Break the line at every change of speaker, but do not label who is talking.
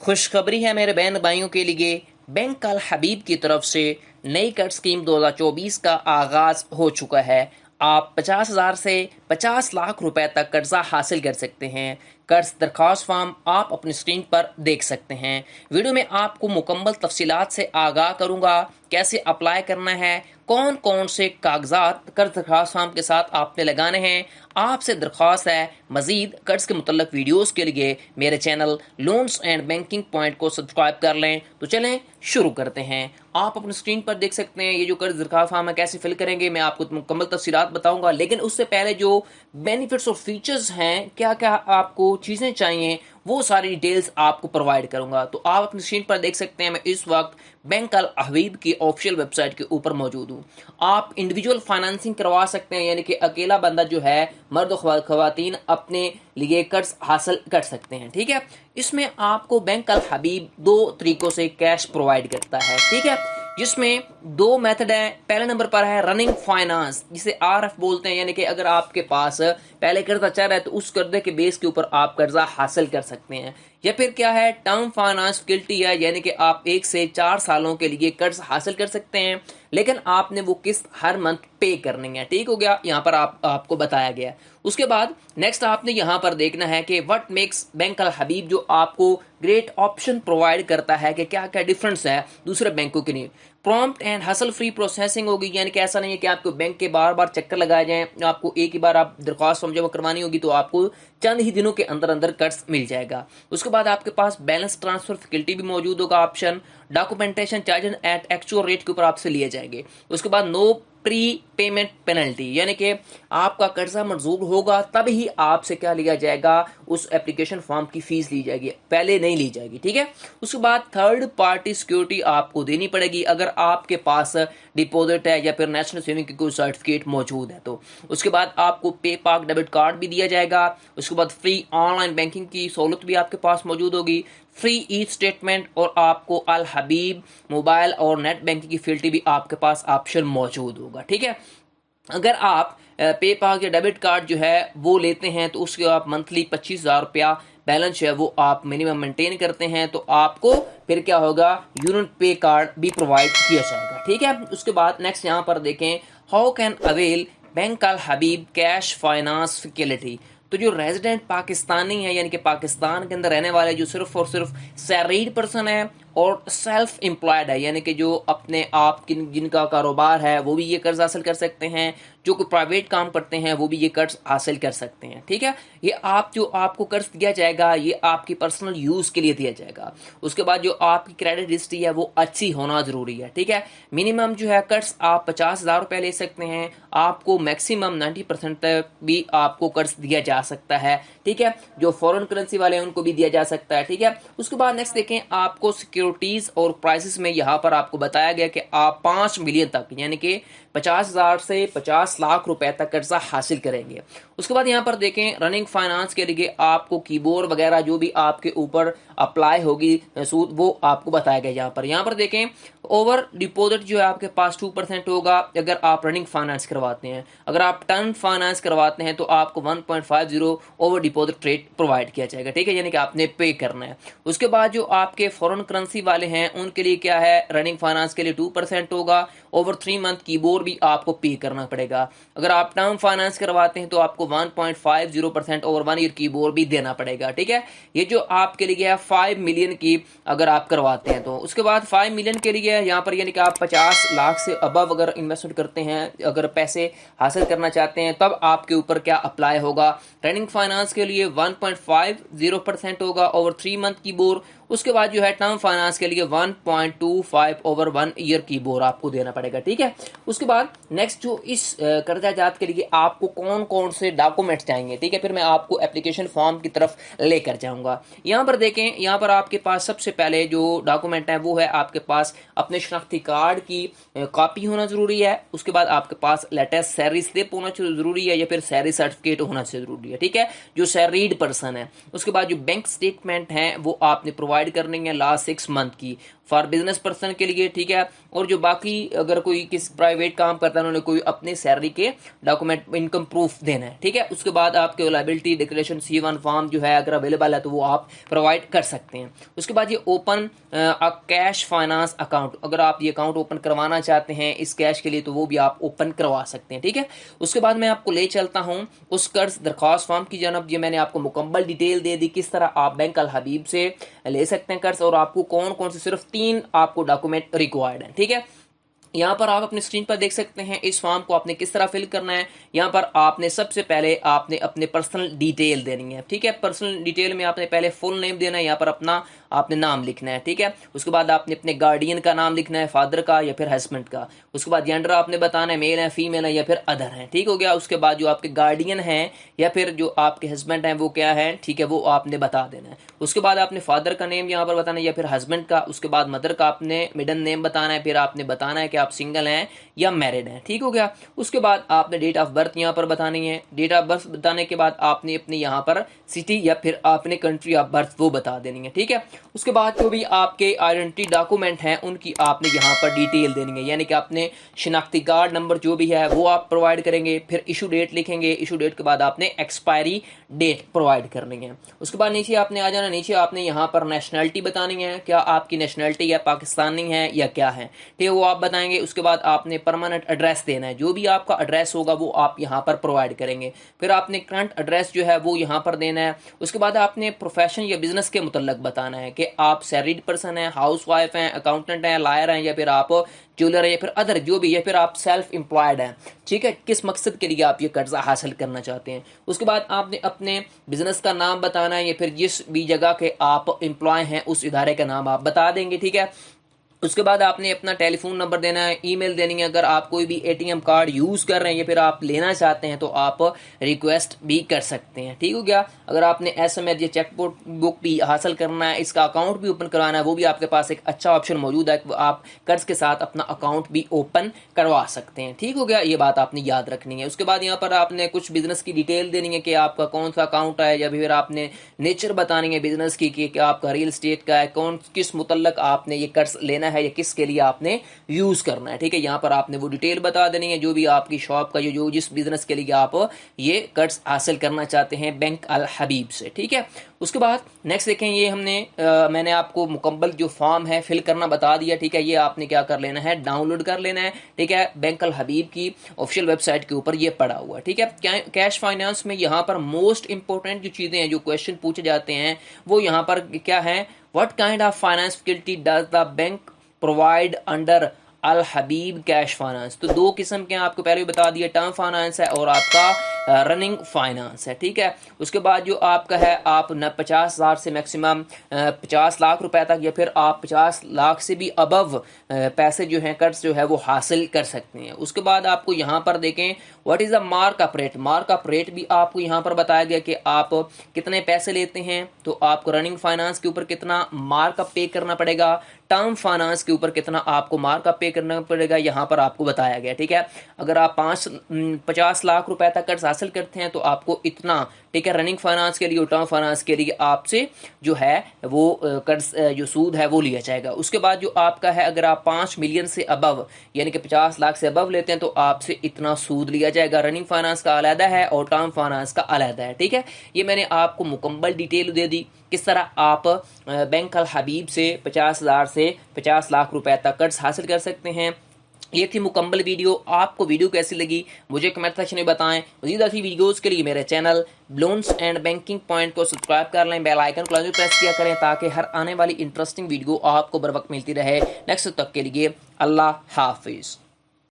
खुशखबरी है मेरे बहन भाइयों के लिए। बैंक अल हबीब की तरफ से नई कर्ज स्कीम 2024 का आगाज हो चुका है। आप 50,000 से 50 लाख रुपए तक कर्जा हासिल कर सकते हैं। कर्ज दरख्वास्त फॉर्म आप अपनी स्क्रीन पर देख सकते हैं। वीडियो में आपको मुकम्मल तफसीलात से आगाह करूंगा, कैसे अप्लाई करना है, कौन कौन से कागजात कर्ज दरख्वास्त फॉर्म के साथ आपने लगाने हैं। आपसे दरख्वास्त है मजीद कर्ज के मुतल्लक वीडियोस के लिए मेरे channel loans and banking point को सब्सक्राइब कर लें। तो चलें शुरू करते हैं। आप अपनी स्क्रीन पर देख सकते हैं ये जो कर्ज दरख्वास्त फॉर्म है कैसे फिल करेंगे, मैं आपको मुकम्मल तफसीलात बताऊंगा। लेकिन उससे पहले जो बेनिफिट्स और फीचर्स हैं, क्या क्या आपको चीज़ें चाहिए, वो सारी डिटेल्स आपको प्रोवाइड करूंगा। तो आप अपनी स्क्रीन पर देख सकते हैं मैं इस वक्त बैंक अल हबीब की ऑफिशियल वेबसाइट के ऊपर मौजूद हूँ। आप इंडिविजुअल फाइनेंसिंग करवा सकते हैं, यानी कि अकेला बंदा जो है, मर्द खवातीन अपने लिए कर्ज हासिल कर सकते हैं। ठीक है, इसमें आपको बैंक अल हबीब दो तरीकों से कैश प्रोवाइड करता है। ठीक है, जिसमें दो मेथड है। पहले नंबर पर है रनिंग फाइनेंस, जिसे आरएफ बोलते हैं, यानी कि अगर आपके पास पहले कर्जा चल रहा है तो उस कर्जे के बेस के ऊपर आप कर्जा हासिल कर सकते हैं। या फिर क्या है, टर्म फाइनेंस फैसिलिटी है, यानी कि आप 1 से 4 सालों के लिए कर्ज हासिल कर सकते हैं, लेकिन आपने वो किस्त हर मंथ पे करनी है। ठीक हो गया, यहाँ पर आपको बताया गया। उसके बाद नेक्स्ट आपने यहाँ पर देखना है कि व्हाट मेक्स बैंक अल हबीब जो आपको ग्रेट ऑप्शन प्रोवाइड करता है कि क्या क्या डिफरेंस है दूसरे बैंकों के लिए। Prompt and hustle free processing होगी, यानी कि ऐसा नहीं है कि आपको बैंक के बार बार चक्कर लगाए जाएं। आपको एक ही बार आप दरख्वास्त फॉर्म जमा करवानी होगी तो आपको चंद ही दिनों के अंदर अंदर कर्ज मिल जाएगा। उसके बाद आपके पास बैलेंस ट्रांसफर फैसिलिटी भी मौजूद होगा option. Documentation charge at actual rate के ऊपर आपसे लिए जाएंगे। उसके बाद नो प्री पेमेंट पेनल्टी, यानी कि आपका कर्जा मंजूर होगा तब ही आपसे क्या लिया जाएगा, उस एप्लीकेशन फॉर्म की फीस ली जाएगी, पहले नहीं ली जाएगी। ठीक है, उसके बाद थर्ड पार्टी सिक्योरिटी आपको देनी पड़ेगी अगर आपके पास डिपॉजिट है या फिर नेशनल सेविंग की कोई सर्टिफिकेट मौजूद है तो। उसके बाद आपको पे पाक डेबिट कार्ड भी दिया जाएगा। उसके बाद फ्री ऑनलाइन बैंकिंग की सहूलत भी आपके पास मौजूद होगी, फ्री ई स्टेटमेंट, और आपको अल हबीब मोबाइल और नेट बैंकिंग की फैसिलिटी भी आपके पास ऑप्शन मौजूद होगा। ठीक है, अगर आप पे पाक या डेबिट कार्ड जो है वो लेते हैं तो उसके आप मंथली 25,000 रुपया बैलेंस है वो आप मिनिमम मेंटेन करते हैं तो आपको फिर क्या होगा, यूनिट पे कार्ड भी प्रोवाइड किया जाएगा। ठीक है, उसके बाद नेक्स्ट यहाँ पर देखें, how can avail bank Al Habib cash finance facility. तो जो रेजिडेंट पाकिस्तानी है, यानी कि पाकिस्तान के अंदर रहने वाले जो सिर्फ और सिर्फ सैलरीड पर्सन है और सेल्फ एम्प्लॉयड है, यानी कि जो अपने आप जिनका कारोबार है वो भी ये कर्ज हासिल कर सकते हैं, जो कोई प्राइवेट काम करते हैं वो भी ये कर्ज हासिल कर सकते हैं। ठीक है, ये जो आपको कर्ज दिया जाएगा ये आपकी पर्सनल यूज के लिए दिया जाएगा। उसके बाद जो आपकी क्रेडिट हिस्ट्री है वो अच्छी होना जरूरी है। ठीक है, मिनिमम जो है कर्ज आप 50,000 रुपए ले सकते हैं, आपको मैक्सिमम 90% तक भी आपको कर्ज दिया जा सकता है। ठीक है, जो फॉरेन करेंसी वाले हैं उनको भी दिया जा सकता है। ठीक है, उसके बाद नेक्स्ट देखें, आपको सिक्योरिटीज और प्राइसेस में यहाँ पर आपको बताया गया कि आप 5 मिलियन तक, यानी कि 50,000 से 50 लाख रुपए तक कर्जा हासिल करेंगे। उसके बाद यहाँ पर देखें, रनिंग फाइनेंस के लिए आपको कीबोर्ड वगैरह जो भी आपके ऊपर अप्लाई होगी सूद वो आपको बताया गया। यहाँ पर देखें, ओवर डिपॉजिट जो है आपके पास 2% होगा अगर आप रनिंग फाइनेंस करवाते हैं। अगर आप टर्म फाइनेंस करवाते हैं तो आपको 1.50 ओवर डिपॉजिट रेट प्रोवाइड किया जाएगा। ठीक है, यानी कि आपने पे करना है। उसके बाद जो आपके फॉरेन करेंसी वाले हैं उनके लिए क्या है, रनिंग फाइनेंस के लिए 2% होगा, ओवर 3 मंथ कीबोर्ड भी आपको पे करना पड़ेगा। अगर आप टर्म फाइनेंस करवाते हैं तो आपको 1.50% ओवर 1 ईयर कीबोर्ड भी देना पड़ेगा। ठीक है, ये जो आपके लिए है 5 मिलियन की अगर आप करवाते हैं तो। उसके बाद 5 मिलियन के लिए यहाँ पर यानी कि आप 50 लाख से अबव अगर इन्वेस्टमेंट करते हैं, अगर पैसे हासिल करना चाहते हैं, तब आपके ऊपर क्या अप्लाई होगा, रनिंग फाइनेंस के लिए 1.50% होगा ओवर 3 मंथ कीबोर्ड। उसके बाद जो है टर्म फाइनेंस के लिए 1.25 ओवर 1 ईयर कीबोर्ड आपको देना पड़ेगा। ठीक है, उसके बाद नेक्स्ट जो इस कर्जा जात के लिए आपको कौन कौन से डॉक्यूमेंट्स चाहिए, ठीक है, फिर मैं आपको एप्लीकेशन फॉर्म की तरफ लेकर जाऊंगा। यहाँ पर देखें, यहाँ पर आपके पास सबसे पहले जो डॉक्यूमेंट है वो है आपके पास अपने शनाख्ती कार्ड की कॉपी होना जरूरी है। उसके बाद आपके पास लेटेस्ट सैलरी स्लिप होना जरूरी है या फिर सैलरी सर्टिफिकेट होना जरूरी है। ठीक है, जो सैलरीड पर्सन है। उसके बाद जो बैंक स्टेटमेंट है वो आपने प्रोवाइड करनी है लास्ट 6 मंथ की। फॉर बिजनेस पर्सन के लिए, ठीक है। और जो बाकी अगर कोई किस प्राइवेट काम करता है उन्होंने कोई अपने सैलरी के डॉक्यूमेंट इनकम प्रूफ देना है, ठीक है। उसके बाद आपके लायबिलिटी डिक्लेरेशन C1 फॉर्म जो है अगर अवेलेबल है तो वो आप प्रोवाइड कर सकते हैं। उसके बाद ये ओपन कैश फाइनेंस अकाउंट, अगर आप ये अकाउंट ओपन करवाना चाहते हैं इस कैश के लिए तो वो भी आप ओपन करवा सकते हैं, ठीक है। उसके बाद मैं आपको ले चलता हूं उस कर्ज दरख्वास्त फॉर्म की जानब। ये मैंने आपको मुकम्मल डिटेल दे दी किस तरह आप बैंक अल हबीब से ले सकते हैं कर्ज, और आपको कौन कौन से सिर्फ 3 आपको डॉक्यूमेंट रिक्वायर्ड है, ठीक है। यहाँ पर आप अपनी स्क्रीन पर देख सकते हैं इस फॉर्म को आपने किस तरह फिल करना है। यहाँ पर आपने सबसे पहले आपने अपने पर्सनल डिटेल देनी है, ठीक है। पर्सनल डिटेल में आपने पहले फुल नेम देना है, यहाँ पर अपना आपने नाम लिखना है, ठीक है। उसके बाद आपने अपने गार्डियन का नाम लिखना है, फादर का या फिर हस्बैंड का। उसके बाद जेंडर आपने बताना है, मेल है, फीमेल है या फिर अदर है, ठीक हो गया। उसके बाद जो आपके गार्डियन हैं या फिर जो आपके हस्बैंड हैं वो क्या है, ठीक है, वो आपने बता देना है। उसके बाद आपने फादर का नेम यहाँ पर बताना है या फिर हस्बैंड का। उसके बाद मदर का आपने मिडन नेम बताना है, फिर आपने बताना है कि आप सिंगल हैं या मैरिड हैं, ठीक हो गया। उसके बाद आपने डेट ऑफ बर्थ यहाँ पर बतानी है। डेट ऑफ बर्थ बताने के बाद आपने अपने यहाँ पर सिटी या फिर आपने कंट्री ऑफ बर्थ वो बता देनी है, ठीक है। उसके बाद जो भी आपके आइडेंटिटी डॉक्यूमेंट हैं उनकी आपने यहाँ पर डिटेल देनी है, यानी कि आपने शिनाख्ती कार्ड नंबर जो भी है वो आप प्रोवाइड करेंगे। फिर इशू डेट लिखेंगे, इशू डेट के बाद आपने एक्सपायरी डेट प्रोवाइड करनी है। उसके बाद नीचे आपने आ जाना, नीचे आपने यहाँ पर नेशनलिटी बतानी है, क्या आपकी नेशनलिटी है पाकिस्तानी है या क्या है, ठीक है, वो आप बताएंगे। उसके बाद आपने परमानेंट एड्रेस देना है, जो भी आपका एड्रेस होगा वो आप यहाँ पर प्रोवाइड करेंगे। फिर आपने करंट एड्रेस जो है वो यहाँ पर देना है। उसके बाद आपने प्रोफेशन या बिजनेस के मुतल्लक बताना है कि आप सैलरीड पर्सन हैं, हाउस वाइफ हैं, अकाउंटेंट हैं, लायर हैं या फिर आप ज्वेलर है या फिर अदर जो भी, या फिर आप सेल्फ एम्प्लॉयड हैं, ठीक है, किस मकसद के लिए आप ये कर्जा हासिल करना चाहते हैं। उसके बाद आपने अपने बिजनेस का नाम बताना है या फिर जिस भी जगह के आप एम्प्लॉय हैं उस इदारे का नाम आप बता देंगे, ठीक है। उसके बाद आपने अपना टेलीफोन नंबर देना है, ईमेल देनी है। अगर आप कोई भी एटीएम कार्ड यूज़ कर रहे हैं या फिर आप लेना चाहते हैं तो आप रिक्वेस्ट भी कर सकते हैं, ठीक हो गया। अगर आपने एसएमएस या चेक बुक भी हासिल करना है, इसका अकाउंट भी ओपन करवाना है, वो भी आपके पास एक अच्छा ऑप्शन मौजूद है कि आप कर्ज के साथ अपना अकाउंट भी ओपन करवा सकते हैं, ठीक हो गया। ये बात आपने याद रखनी है। उसके बाद यहाँ पर आपने कुछ बिजनेस की डिटेल देनी है कि आपका कौन सा अकाउंट है, या फिर आपने नेचर बतानी है बिजनेस की कि आपका रियल एस्टेट का है, कौन किस मुतल्लक आपने ये कर्ज लेना है या किसके लिए आपने यूज करना है, ठीक है। यहाँ पर आपने वो डिटेल बता देनी है जो भी आपकी शॉप का जो जिस बिजनेस के लिए आप ये कर्ज हासिल करना चाहते हैं बैंक अल हबीब से, ठीक है। उसके बाद नेक्स्ट देखें, ये मैंने आपको मुकम्मल जो फॉर्म है फिल करना बता दिया, ठीक है। ये आपने क्या कर लेना है, डाउनलोड कर लेना है, ठीक है। बैंक अल हबीब की ऑफिशियल वेबसाइट के ऊपर ये पड़ा हुआ है, ठीक है। कैश फाइनेंस में यहाँ पर मोस्ट इंपॉर्टेंट जो चीजें हैं, जो क्वेश्चन पूछे जाते हैं वो यहाँ पर क्या है, what kind of finance facility does the bank provide under Al Habib cash finance. तो 2 किस्म के आपको पहले भी बता दिया, टर्म फाइनेंस है और आपका रनिंग फाइनेंस है, ठीक है। उसके बाद जो आपका है, आप न 50,000 से मैक्सिमम 50 लाख रुपए तक या फिर आप 50 लाख से भी अबव पैसे जो हैं कर्ज जो है वो हासिल कर सकते हैं। उसके बाद आपको यहाँ पर देखें what is the markup rate, markup rate भी आपको यहाँ पर बताया गया कि आप कितने पैसे लेते हैं, तो आपको रनिंग फाइनेंस के ऊपर कितना मार्कअप पे करना पड़ेगा, टर्म फाइनेंस के ऊपर कितना आपको मार्कअप पे करना पड़ेगा, यहाँ पर आपको बताया गया, ठीक है। अगर आप 50 लाख रुपए तक कर्ज हासिल करते हैं तो आपको इतना, ठीक है, रनिंग फाइनेंस के लिए और टर्म फाइनेंस के लिए आपसे जो है वो कर्ज जो सूद है वो लिया जाएगा। उसके बाद जो आपका है, अगर आप 5 मिलियन से अबव यानी कि 50 लाख से अबव लेते हैं तो आपसे इतना सूद लिया जाएगा। रनिंग फाइनेंस का अलहदा है और टर्म फाइनेंस का अलहदा है, ठीक है। ये मैंने आपको मुकम्मल डिटेल दे दी किस तरह आप बैंक अल हबीब से 50,000 से 50 लाख रुपए तक कर्ज हासिल कर सकते हैं। ये थी मुकम्मल वीडियो। आपको वीडियो कैसी लगी मुझे कमेंट सेक्शन में बताएं। मज़ीद ऐसी वीडियोस के लिए मेरे channel loans and banking point को सब्सक्राइब कर लें, बेल आइकन को लाजमी प्रेस किया करें ताकि हर आने वाली इंटरेस्टिंग वीडियो आपको बर वक्त मिलती रहे। नेक्स्ट तक के लिए अल्लाह हाफिज़।